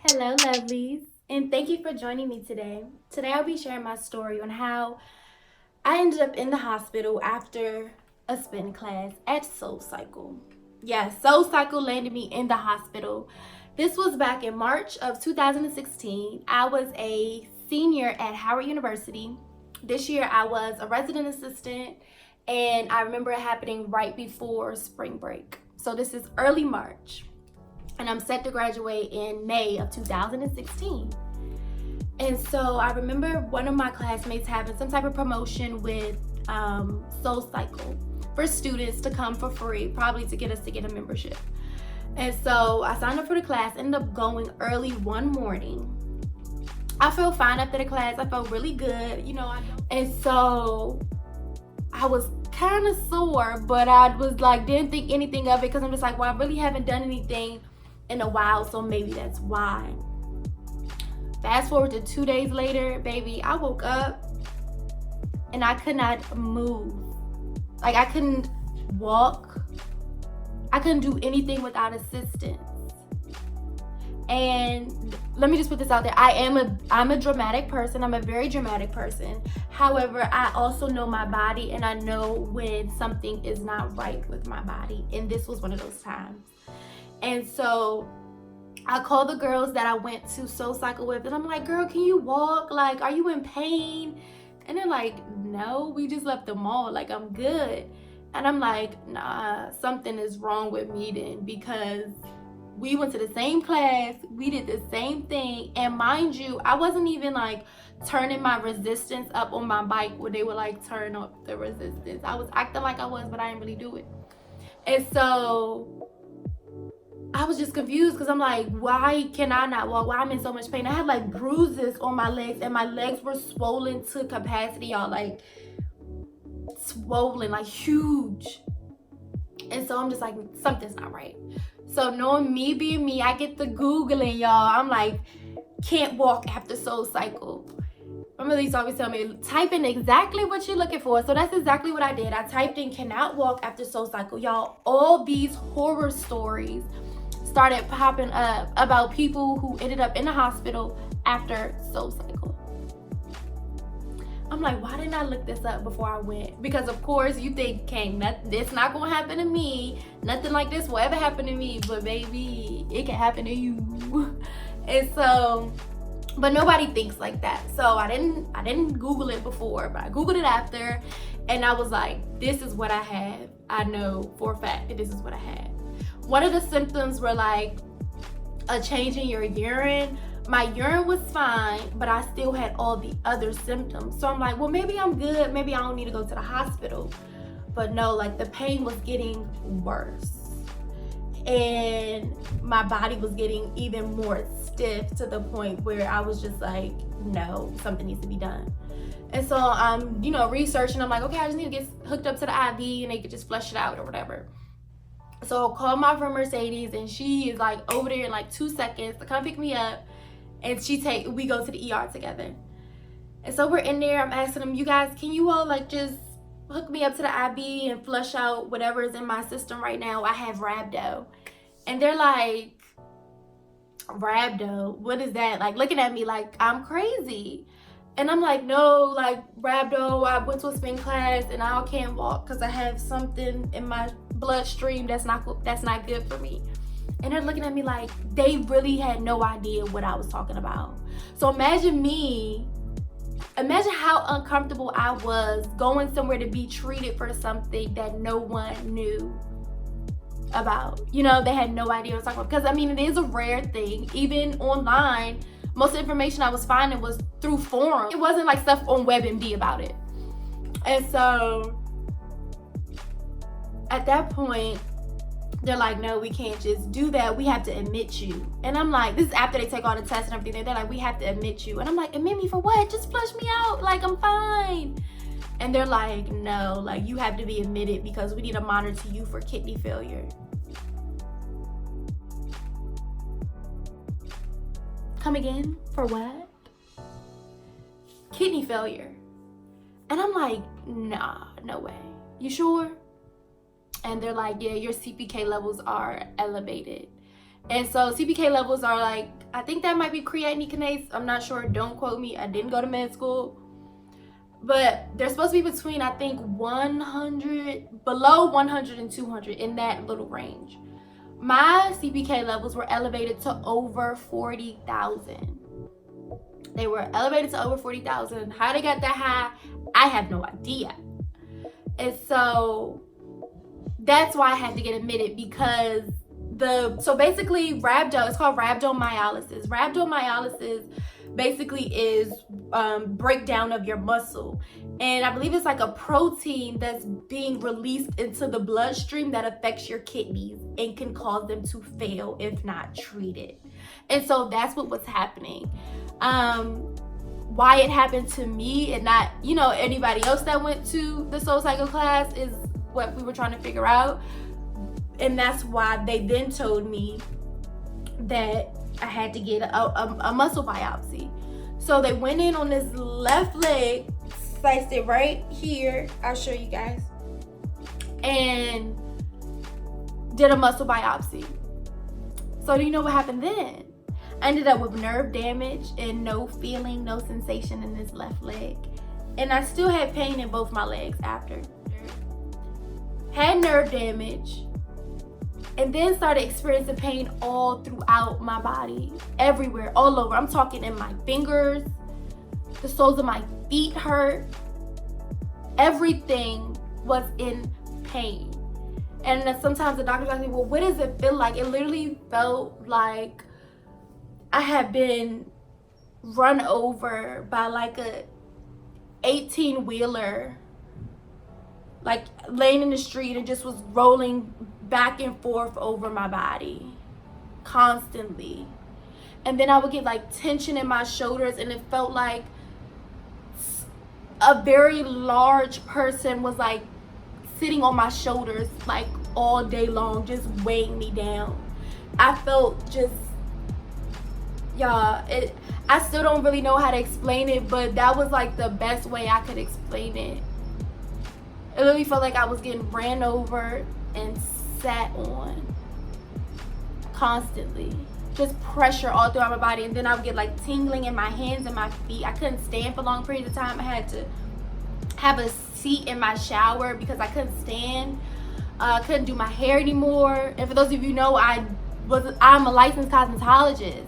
Hello, lovelies, and thank you for joining me today. Today, I'll be sharing my story on how I ended up in the hospital after a spin class at SoulCycle. Yes, SoulCycle landed me in the hospital. This was back in March of 2016. I was a senior at Howard University. This year, I was a resident assistant, and I remember it happening right before spring break. So, this is early March, and I'm set to graduate in May of 2016. And so I remember one of my classmates having some type of promotion with SoulCycle for students to come for free, probably to get us to get a membership. And so I signed up for the class, ended up going early one morning. I felt fine after the class. I felt really good, and so I was kind of sore, but I was like, didn't think anything of it because I'm just like, well, I really haven't done anything in a while, so maybe that's why. Fast forward to 2 days later, baby, I woke up and I could not move. Like, I couldn't walk. I couldn't do anything without assistance. And let me just put this out there. I'm a dramatic person. I'm a very dramatic person. However, I also know my body, and I know when something is not right with my body. And this was one of those times. And so I called the girls that I went to SoulCycle with, and I'm like, girl, can you walk? Like, are you in pain? And they're like, no, we just left the mall. Like, I'm good. And I'm like, nah, something is wrong with me then, because we went to the same class, we did the same thing. And mind you, I wasn't even like turning my resistance up on my bike where they would like turn up the resistance. I was acting like I was, but I didn't really do it. And so I was just confused because I'm like, why can I not walk? Why I'm in so much pain? I had like bruises on my legs, and my legs were swollen to capacity, y'all, like swollen, like huge. And so I'm just like, something's not right. So knowing me being me, I get to Googling, y'all. I'm like, can't walk after SoulCycle. My mother used to always tell me, type in exactly what you're looking for. So that's exactly what I did. I typed in cannot walk after SoulCycle. Y'all, all these horror stories started popping up about people who ended up in the hospital after SoulCycle. I'm like, why didn't I look this up before I went? Because of course you think, it's not gonna happen to me. Nothing like this will ever happen to me, but baby, it can happen to you. And so, but nobody thinks like that. So I didn't Google it before, but I Googled it after, and I was like, this is what I have. I know for a fact that this is what I had. One of the symptoms were like a change in your urine. My urine was fine, but I still had all the other symptoms. So I'm like, well, maybe I'm good. Maybe I don't need to go to the hospital. But no, like the pain was getting worse. And my body was getting even more stiff to the point where I was just like, no, something needs to be done. And so I'm, researching. I'm like, okay, I just need to get hooked up to the IV and they could just flush it out or whatever. So I'll call my friend Mercedes, and she is like over there in like 2 seconds to come pick me up. And we go to the ER together. And so we're in there. I'm asking them, you guys, can you all like just hook me up to the IV and flush out whatever is in my system right now? I have rhabdo. And they're like, rhabdo? What is that? Like looking at me like I'm crazy. And I'm like, no, like rhabdo, I went to a spin class and I can't walk because I have something in my bloodstream that's not good for me. And they're looking at me like they really had no idea what I was talking about. So imagine how uncomfortable I was going somewhere to be treated for something that no one knew about. They had no idea what I was talking about. Because, I mean, it is a rare thing. Even online, most of the information I was finding was through forums. It wasn't like stuff on WebMD about it. And so at that point, they're like, no, we can't just do that. We have to admit you. And I'm like, this is after they take all the tests and everything. They're like, we have to admit you. And I'm like, admit me for what? Just flush me out. Like, I'm fine. And they're like, no, like you have to be admitted because we need to monitor you for kidney failure. Come again? For what? Kidney failure. And I'm like, nah, no way. You sure? And they're like, yeah, your CPK levels are elevated. And so CPK levels are like, I think that might be creatinine kinase. I'm not sure. Don't quote me. I didn't go to med school. But they're supposed to be between, I think, 100, below 100 and 200, in that little range. My CPK levels were elevated to over 40,000. They were elevated to over 40,000. How they got that high, I have no idea. And so that's why I had to get admitted, because so basically rhabdo, it's called rhabdomyolysis. Rhabdomyolysis basically is breakdown of your muscle, and I believe it's like a protein that's being released into the bloodstream that affects your kidneys and can cause them to fail if not treated. And so that's what was happening. Why it happened to me and not, anybody else that went to the SoulCycle class is what we were trying to figure out. And that's why they then told me that I had to get a muscle biopsy. So they went in on this left leg, sliced it right here, I'll show you guys, and did a muscle biopsy. So do you know what happened then? I ended up with nerve damage and no feeling, no sensation in this left leg. And I still had pain in both my legs after. Had nerve damage, and then started experiencing pain all throughout my body, everywhere, all over. I'm talking in my fingers, the soles of my feet hurt. Everything was in pain. And then sometimes the doctors ask me, well, what does it feel like? It literally felt like I had been run over by like a 18-wheeler, like laying in the street, and just was rolling back and forth over my body constantly. And then I would get like tension in my shoulders, and it felt like a very large person was like sitting on my shoulders like all day long, just weighing me down. I felt just, y'all, I still don't really know how to explain it, but that was like the best way I could explain it. It literally felt like I was getting ran over and sat on constantly, just pressure all throughout my body. And then I would get like tingling in my hands and my feet. I couldn't stand for long periods of time. I had to have a seat in my shower because I couldn't stand. I couldn't do my hair anymore. And for those of you who know, I'm a licensed cosmetologist,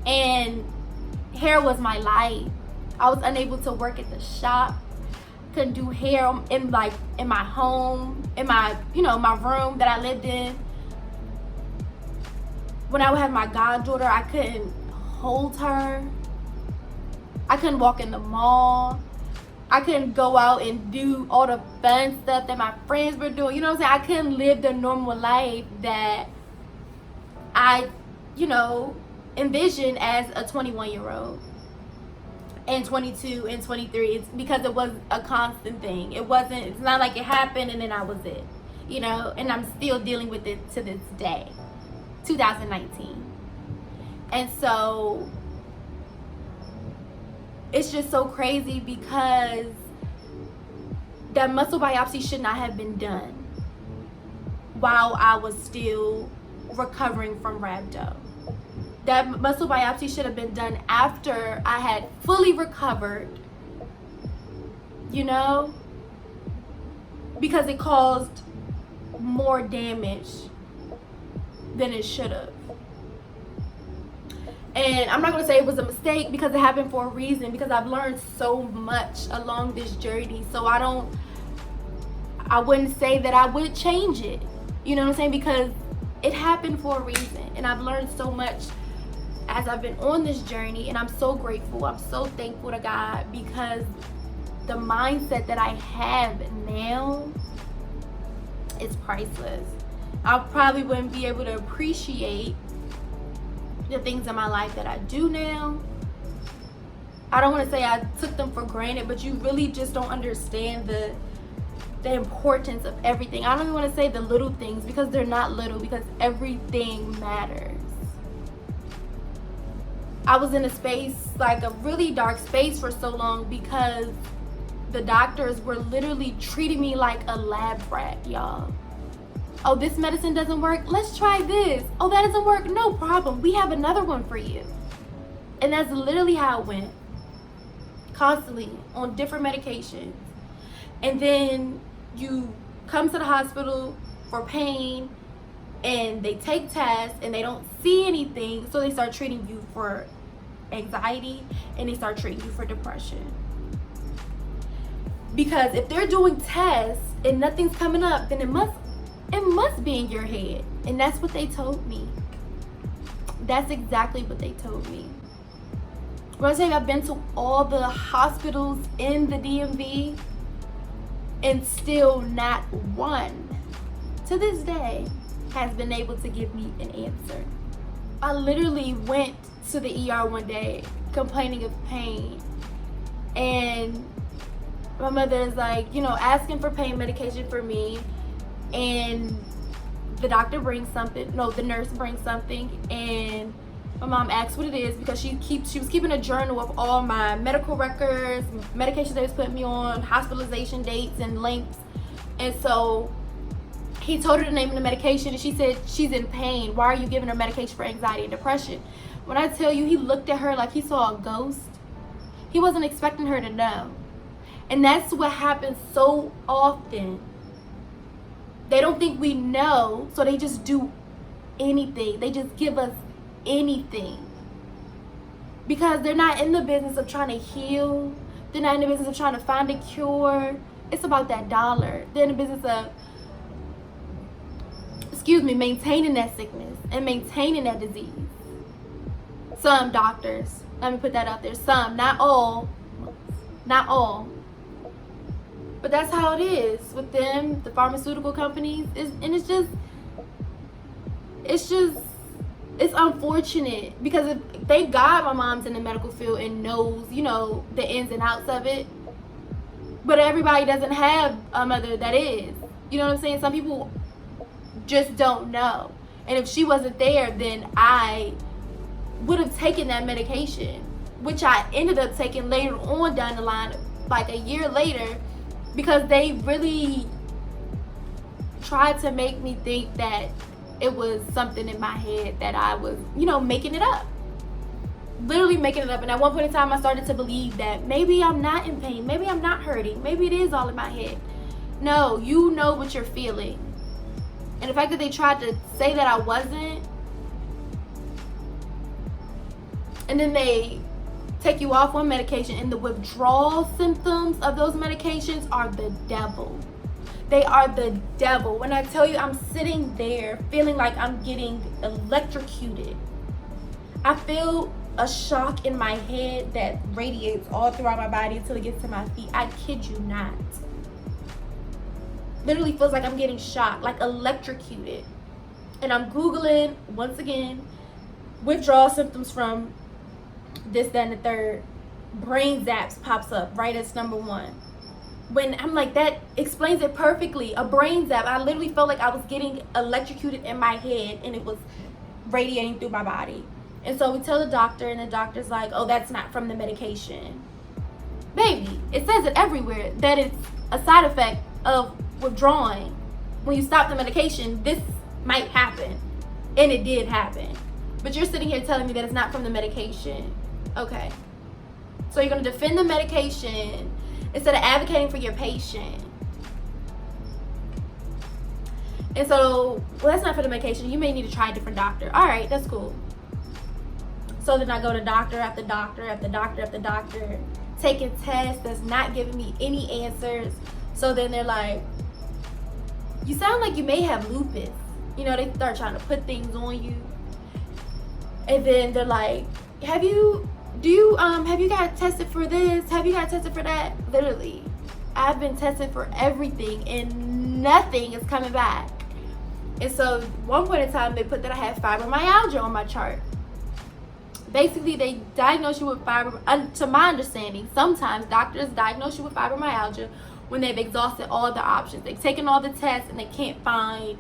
and hair was my life. I was unable to work at the shop. Couldn't do hair in my home, in my my room that I lived in. When I would have my goddaughter, I couldn't hold her. I couldn't walk in the mall. I couldn't go out and do all the fun stuff that my friends were doing. You know what I'm saying? I couldn't live the normal life that I, envisioned as a 21-year-old. And 22 and 23, it's because it was a constant thing. It's not like it happened and then I was it, and I'm still dealing with it to this day, 2019. And so it's just so crazy because that muscle biopsy should not have been done while I was still recovering from rhabdo. That muscle biopsy should have been done after I had fully recovered, because it caused more damage than it should have. And I'm not going to say it was a mistake, because it happened for a reason, because I've learned so much along this journey. So I wouldn't say that I would change it, you know what I'm saying, because it happened for a reason. And I've learned so much as I've been on this journey, and I'm so grateful. I'm so thankful to God, because the mindset that I have now is priceless. I probably wouldn't be able to appreciate the things in my life that I do now. I don't want to say I took them for granted, but you really just don't understand the importance of everything. I don't even want to say the little things, because they're not little, because everything matters. I was in a space, like a really dark space for so long, because the doctors were literally treating me like a lab rat, y'all. Oh, this medicine doesn't work. Let's try this. Oh, that doesn't work. No problem. We have another one for you. And that's literally how it went. Constantly on different medications. And then you come to the hospital for pain and they take tests and they don't see anything. So they start treating you for anxiety and they start treating you for depression. Because if they're doing tests and nothing's coming up, then it must be in your head. And that's what they told me. That's exactly what they told me. When I say I've been to all the hospitals in the DMV and still not one to this day has been able to give me an answer. I literally went to the ER one day complaining of pain, and my mother is like, asking for pain medication for me, and the doctor brings something, the nurse brings something, and my mom asks what it is because she was keeping a journal of all my medical records, medications they was putting me on, hospitalization dates and lengths. And so he told her the name of the medication and she said, she's in pain. Why are you giving her medication for anxiety and depression? When I tell you, he looked at her like he saw a ghost. He wasn't expecting her to know. And that's what happens so often. They don't think we know, so they just do anything. They just give us anything. Because they're not in the business of trying to heal. They're not in the business of trying to find a cure. It's about that dollar. They're in the business of, maintaining that sickness and maintaining that disease. Some doctors, let me put that out there, some, not all, but that's how it is with them, the pharmaceutical companies. It's unfortunate because thank God my mom's in the medical field and knows, the ins and outs of it. But everybody doesn't have a mother that is. You know what I'm saying? Some people just don't know. And if she wasn't there, then I would have taken that medication, which I ended up taking later on down the line, like a year later, because they really tried to make me think that it was something in my head, that I was, making it up. Literally making it up. And at one point in time, I started to believe that maybe I'm not in pain. Maybe I'm not hurting. Maybe it is all in my head. No, you know what you're feeling. And the fact that they tried to say that I wasn't, and then they take you off one medication, and the withdrawal symptoms of those medications are the devil. They are the devil. When I tell you, I'm sitting there feeling like I'm getting electrocuted. I feel a shock in my head that radiates all throughout my body until it gets to my feet. I kid you not. Literally feels like I'm getting shocked, like electrocuted. And I'm Googling, once again, withdrawal symptoms from this, that, and the third. Brain zaps pops up right as number one. When I'm like, that explains it perfectly. A brain zap. I literally felt like I was getting electrocuted in my head and it was radiating through my body. And so we tell the doctor, and the doctor's like, oh, that's not from the medication. Baby, it says it everywhere that it's a side effect of withdrawing. When you stop the medication, this might happen. And it did happen. But you're sitting here telling me that it's not from the medication. Okay. So you're going to defend the medication instead of advocating for your patient. And so, well, that's not for the medication. You may need to try a different doctor. All right, that's cool. So then I go to doctor after doctor after doctor after doctor, taking tests that's not giving me any answers. So then they're like, you sound like you may have lupus. They start trying to put things on you. And then they're like, have you got tested for this? Have you got tested for that? Literally, I've been tested for everything and nothing is coming back. And so one point in time, they put that I had fibromyalgia on my chart. Basically, they diagnose you with to my understanding, sometimes doctors diagnose you with fibromyalgia when they've exhausted all the options. They've taken all the tests and they can't find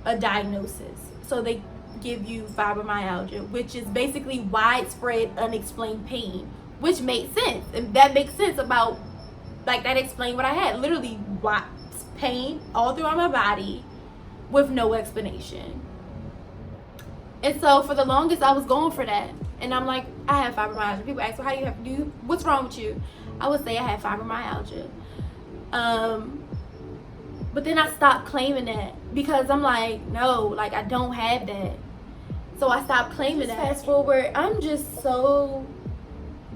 a diagnosis. So they give you fibromyalgia, which is basically widespread unexplained pain, which makes sense. And that makes sense about, like, that explained what I had. Literally pain all throughout my body with no explanation. And so for the longest, I was going for that. And I'm like, I have fibromyalgia. People ask, well, how do you, what's wrong with you? I would say I have fibromyalgia. But then I stopped claiming that because I'm like, no, like I don't have that. So I stopped claiming that. Fast forward, I'm just so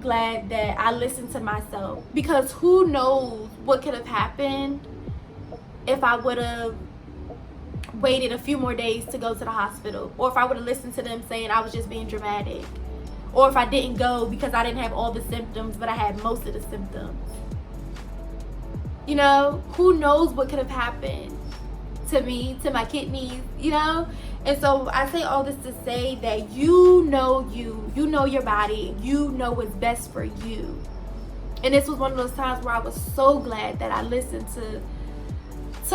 glad that I listened to myself, because who knows what could have happened if I would have waited a few more days to go to the hospital, or if I would have listened to them saying I was just being dramatic, or if I didn't go because I didn't have all the symptoms but I had most of the symptoms. You know, who knows what could have happened to me, to my kidneys, you know? And so I say all this to say that you know your body, you know what's best for you. And this was one of those times where I was so glad that I listened to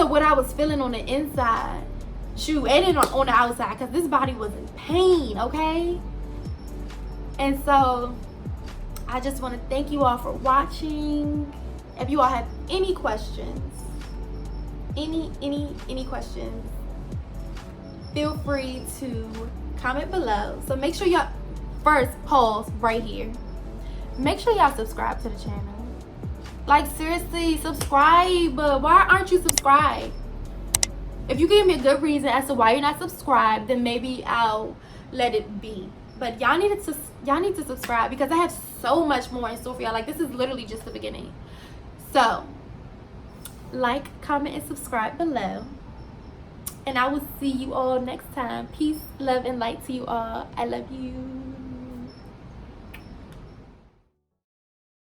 what I was feeling on the inside, shoot, and then on the outside, because this body was in pain, okay? And so I just want to thank you all for watching. If you all have any questions, any questions, feel free to comment below. So make sure y'all, first, pause right here. Make sure y'all subscribe to the channel. Like, seriously, subscribe. Why aren't you subscribed? If you give me a good reason as to why you're not subscribed, then maybe I'll let it be. But y'all need to subscribe, because I have so much more in store for y'all. Like, this is literally just the beginning. So, like, comment, and subscribe below. And I will see you all next time. Peace, love, and light to you all. I love you.